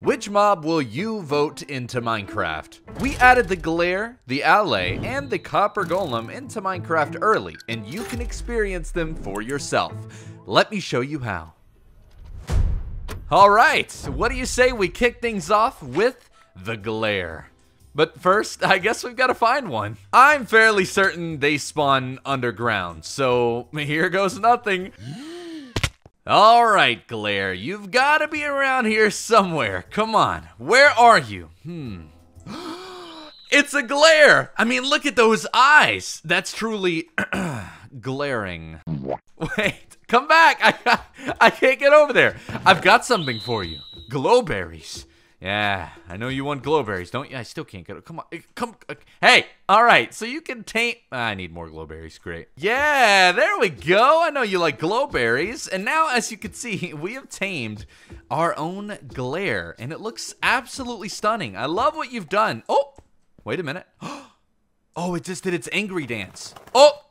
Which mob will you vote into Minecraft? We added the glare, the allay, and the copper golem into Minecraft early, and you can experience them for yourself. Let me show you how. Alright, what do you say we kick things off with the glare? But first, I guess we've got to find one. I'm fairly certain they spawn underground, so here goes nothing. Alright, glare, you've got to be around here somewhere. Come on, where are you? It's a glare! I mean, look at those eyes! That's truly glaring. Wait, come back! I can't get over there. I've got something for you. Glowberries. Yeah, I know you want glowberries, don't you? I still can't get it. Come on, hey, all right, so you can tame. I need more glowberries, great. Yeah, there we go. I know you like glowberries. And now, as you can see, we have tamed our own glare, and it looks absolutely stunning. I love what you've done. Oh, wait a minute. Oh, it just did its angry dance. Oh!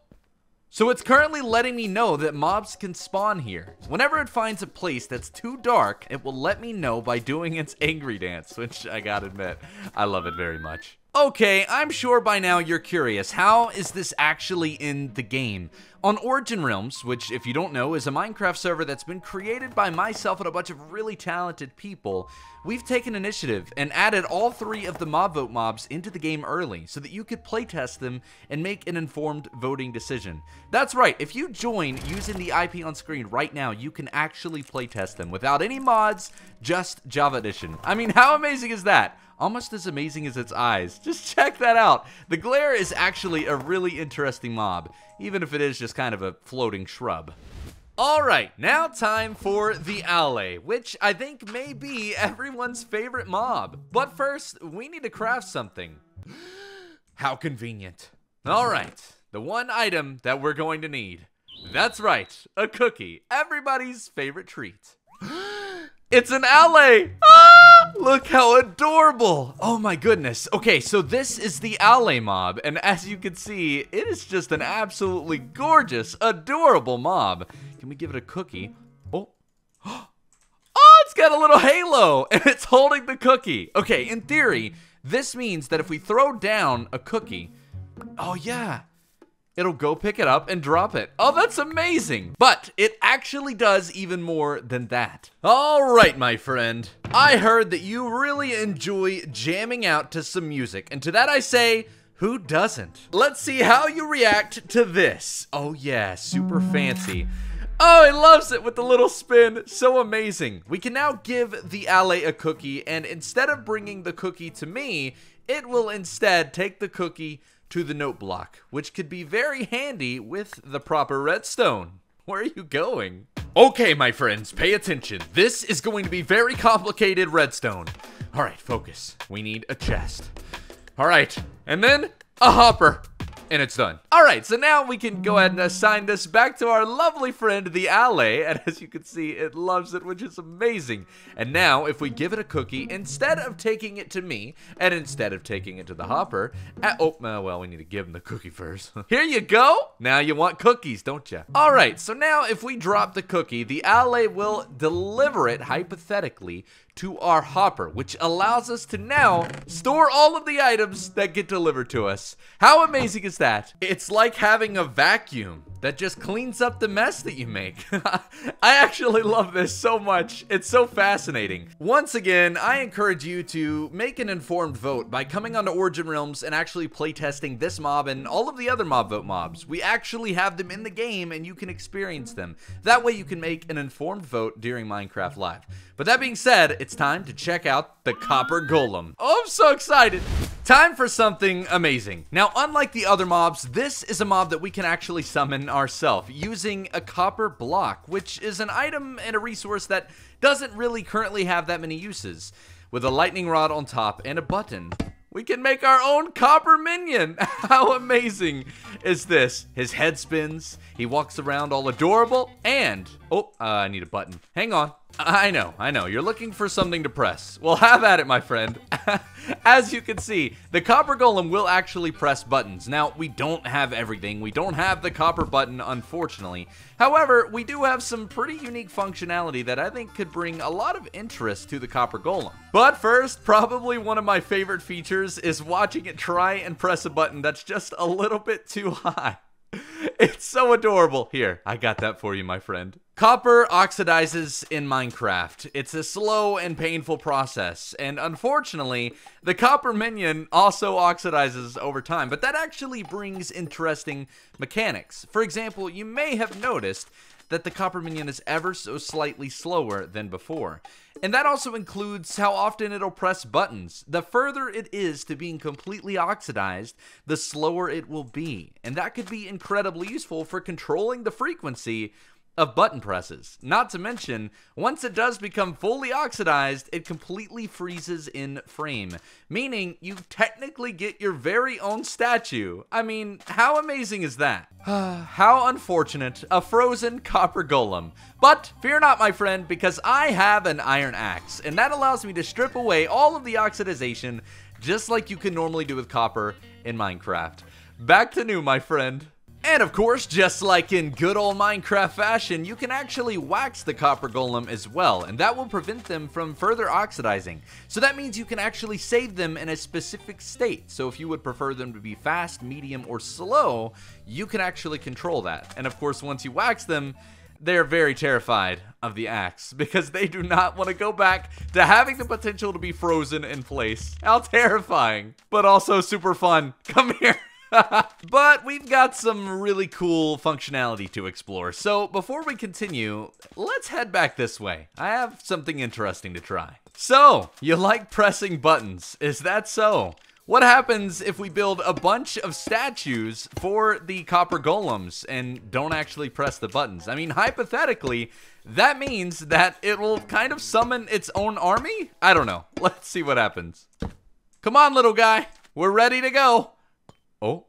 So it's currently letting me know that mobs can spawn here. Whenever it finds a place that's too dark, it will let me know by doing its angry dance, which I gotta admit, I love it very much. Okay, I'm sure by now you're curious, how is this actually in the game? On Origin Realms, which if you don't know is a Minecraft server that's been created by myself and a bunch of really talented people, we've taken initiative and added all 3 of the mob vote mobs into the game early so that you could playtest them and make an informed voting decision. That's right, if you join using the IP on screen right now, you can actually playtest them without any mods, just Java Edition. I mean, how amazing is that? Almost as amazing as its eyes. Just check that out. The glare is actually a really interesting mob, even if it is just kind of a floating shrub. Alright, now time for the allay, which I think may be everyone's favorite mob. But first, we need to craft something. How convenient. Alright, the one item that we're going to need. That's right, a cookie. Everybody's favorite treat. It's an allay! Ah, look how adorable! Oh my goodness. Okay, so this is the allay mob, and as you can see, it is just an absolutely gorgeous, adorable mob. Can we give it a cookie? Oh. Oh, it's got a little halo, and it's holding the cookie. Okay, in theory, this means that if we throw down a cookie, oh yeah, it'll go pick it up and drop it. Oh, that's amazing. But it actually does even more than that. All right, my friend. I heard that you really enjoy jamming out to some music. And to that I say, who doesn't? Let's see how you react to this. Oh yeah, super fancy. Oh, it loves it with the little spin. So amazing. We can now give the allay a cookie, and instead of bringing the cookie to me, it will instead take the cookie to the note block, which could be very handy with the proper redstone. Where are you going? Okay, my friends, pay attention. This is going to be very complicated redstone. All right, focus. We need a chest. All right, and then a hopper. And it's done. All right, so now we can go ahead and assign this back to our lovely friend, the allay. And as you can see, it loves it, which is amazing. And now, if we give it a cookie, instead of taking it to me, and instead of taking it to the hopper, well, we need to give him the cookie first. Here you go. Now you want cookies, don't you? All right, so now if we drop the cookie, the allay will deliver it, hypothetically, to our hopper, which allows us to now store all of the items that get delivered to us. How amazing is that? It's like having a vacuum that just cleans up the mess that you make. I actually love this so much. It's so fascinating. Once again, I encourage you to make an informed vote by coming onto Origin Realms and actually playtesting this mob and all of the other mob vote mobs. We actually have them in the game and you can experience them. That way you can make an informed vote during Minecraft Live. But that being said, it's time to check out the Copper Golem. Oh, I'm so excited. Time for something amazing. Now, unlike the other mobs, this is a mob that we can actually summon ourselves using a copper block, which is an item and a resource that doesn't really currently have that many uses. With a lightning rod on top and a button, we can make our own copper minion. How amazing is this? His head spins, he walks around all adorable, and, oh, I need a button. Hang on. I know. You're looking for something to press. Well, have at it, my friend. As you can see, the copper golem will actually press buttons. Now, we don't have everything. We don't have the copper button, unfortunately. However, we do have some pretty unique functionality that I think could bring a lot of interest to the copper golem. But first, probably one of my favorite features is watching it try and press a button that's just a little bit too high. It's so adorable. Here, I got that for you, my friend. Copper oxidizes in Minecraft. It's a slow and painful process, and unfortunately, the copper minion also oxidizes over time, but that actually brings interesting mechanics. For example, you may have noticed that the copper minion is ever so slightly slower than before. And that also includes how often it'll press buttons. The further it is to being completely oxidized, the slower it will be. And that could be incredibly useful for controlling the frequency of button presses. Not to mention, once it does become fully oxidized, it completely freezes in frame, meaning you technically get your very own statue. I mean, how amazing is that? How unfortunate, a frozen copper golem. But fear not, my friend, because I have an iron axe, and that allows me to strip away all of the oxidization, just like you can normally do with copper in Minecraft. Back to new, my friend. And of course, just like in good old Minecraft fashion, you can actually wax the copper golem as well, and that will prevent them from further oxidizing. So that means you can actually save them in a specific state. So if you would prefer them to be fast, medium, or slow, you can actually control that. And of course, once you wax them, they're very terrified of the axe because they do not want to go back to having the potential to be frozen in place. How terrifying, but also super fun. Come here. But we've got some really cool functionality to explore. So before we continue, let's head back this way. I have something interesting to try. So, you like pressing buttons, is that so? What happens if we build a bunch of statues for the copper golems and don't actually press the buttons? I mean, hypothetically, that means that it will kind of summon its own army? I don't know. Let's see what happens. Come on, little guy. We're ready to go. Oh,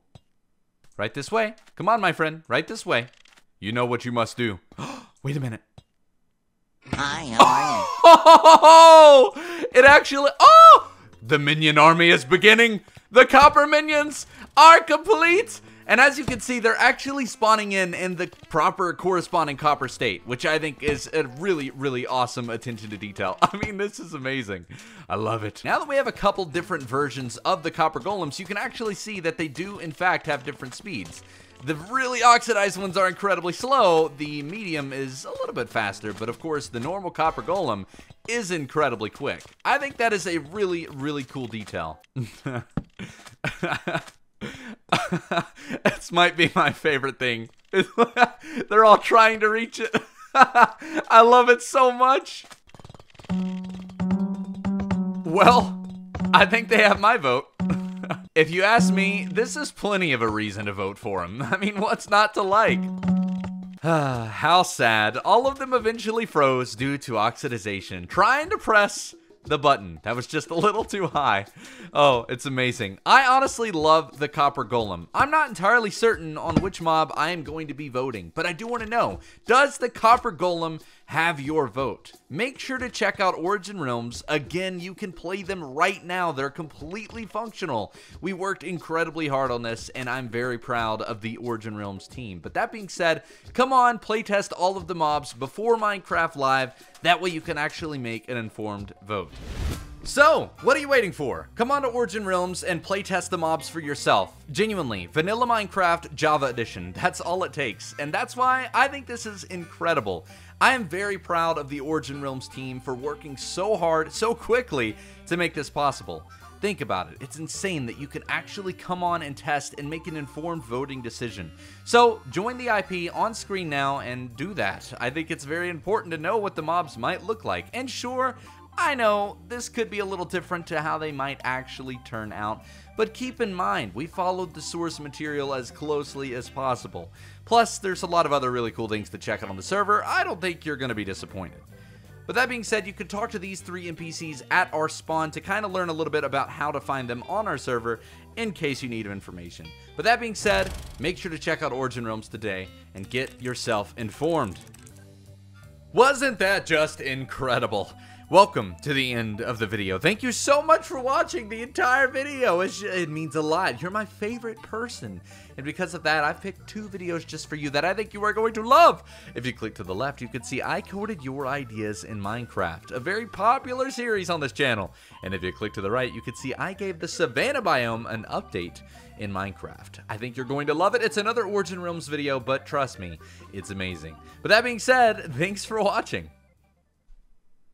right this way. Come on, my friend, right this way. You know what you must do. Wait a minute. Hi, how are you? Oh, it actually, the minion army is beginning. The copper minions are complete. And as you can see, they're actually spawning in the proper corresponding copper state, which I think is a really, really awesome attention to detail. I mean, this is amazing. I love it. Now that we have a couple different versions of the copper golems, you can actually see that they do, in fact, have different speeds. The really oxidized ones are incredibly slow. The medium is a little bit faster, but of course, the normal copper golem is incredibly quick. I think that is a really, really cool detail. This might be my favorite thing. They're all trying to reach it. I love it so much. Well, I think they have my vote. If you ask me, this is plenty of a reason to vote for him. I mean, what's not to like? How sad. All of them eventually froze due to oxidization, trying to press the button. That was just a little too high. Oh, it's amazing. I honestly love the copper golem. I'm not entirely certain on which mob I am going to be voting, but I do want to know, does the copper golem have your vote? Make sure to check out Origin Realms. Again, you can play them right now. They're completely functional. We worked incredibly hard on this, and I'm very proud of the Origin Realms team. But that being said, come on, playtest all of the mobs before Minecraft Live. That way you can actually make an informed vote. So, what are you waiting for? Come on to Origin Realms and playtest the mobs for yourself. Genuinely, Vanilla Minecraft Java Edition. That's all it takes. And that's why I think this is incredible. I am very proud of the Origin Realms team for working so hard, so quickly to make this possible. Think about it. It's insane that you can actually come on and test and make an informed voting decision. So, join the IP on screen now and do that. I think it's very important to know what the mobs might look like. And sure, I know this could be a little different to how they might actually turn out, but keep in mind, we followed the source material as closely as possible. Plus, there's a lot of other really cool things to check out on the server. I don't think you're going to be disappointed. But that being said, you could talk to these 3 NPCs at our spawn to kind of learn a little bit about how to find them on our server in case you need information. But that being said, make sure to check out Origin Realms today and get yourself informed. Wasn't that just incredible? Welcome to the end of the video. Thank you so much for watching the entire video. It means a lot. You're my favorite person. And because of that, I've picked 2 videos just for you that I think you are going to love. If you click to the left, you can see I coded your ideas in Minecraft, a very popular series on this channel. And if you click to the right, you can see I gave the savanna biome an update in Minecraft. I think you're going to love it. It's another Origin Realms video, but trust me, it's amazing. With that being said, thanks for watching.